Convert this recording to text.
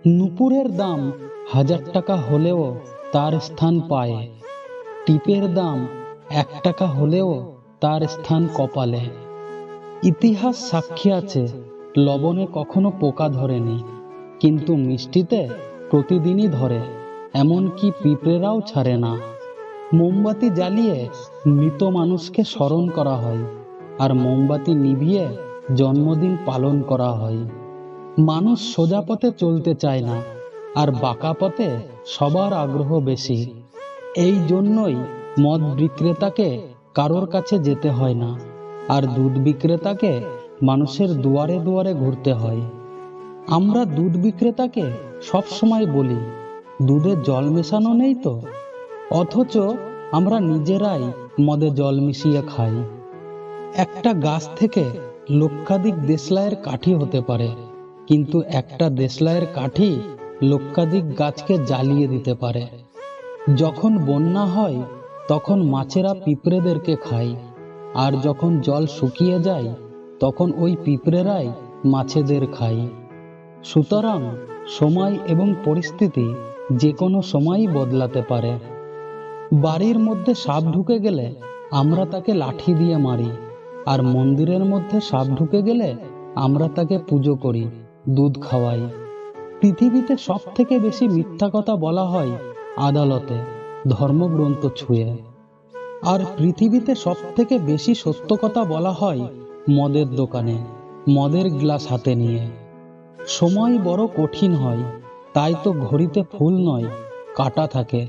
নুপুরের দাম 1000 টাকা হলেও তার স্থান পায়ে, টিপের দাম 1 টাকা হলেও তার স্থান কপালে। ইতিহাস সাক্ষী আছে, লবণে কখনো পোকা ধরেনি, কিন্তু মিষ্টিতে প্রতিদিনই ধরে, এমনকি পিঁপড়েরাও ছাড়ে না। মোমবাতি জ্বালিয়ে মৃত মানুষকে স্মরণ করা হয়, আর মোমবাতি নিভিয়ে জন্মদিন পালন করা হয়। মানুষ সোজা পথে চলতে চায় না, আর বাঁকা পথে সবার আগ্রহ বেশি। এই জন্যই মদ বিক্রেতাকে কারোর কাছে যেতে হয় না, আর দুধ বিক্রেতাকে মানুষের দুয়ারে দুয়ারে ঘুরতে হয়। আমরা দুধ বিক্রেতাকে সব সময় বলি, দুধে জল মেশানো নেই তো, অথচ আমরা নিজেরাই মদে জল মিশিয়ে খাই। একটা গাছ থেকে লক্ষাধিক দেশলাইয়ের কাঠি হতে পারে, কিন্তু একটা দেশলাইয়ের কাঠি লক্ষাধিক গাছকে জ্বালিয়ে দিতে পারে। যখন বন্যা হয় তখন মাছেরা পিঁপড়েদেরকে খায়, আর যখন জল শুকিয়ে যায় তখন ওই পিঁপড়েরাই মাছেদের খায়। সুতরাং সময় এবং পরিস্থিতি যে কোনো সময়ই বদলাতে পারে। বাড়ির মধ্যে সাপ ঢুকে গেলে আমরা তাকে লাঠি দিয়ে মারি, আর মন্দিরের মধ্যে সাপ ঢুকে গেলে আমরা তাকে পুজো করি, দুধ খাওয়াই। পৃথিবীতে সব থেকে বেশি মিথ্যা কথা বলা হয় আদালতে, ধর্মগ্রন্থ ছুঁয়ে। আর পৃথিবীতে সব থেকে বেশি সত্য কথা বলা হয় মদের দোকানে, মদের গ্লাস হাতে নিয়ে। সময় বড় কঠিন হয়, তাই তো ঘড়িতে ফুল নয়, কাঁটা থাকে।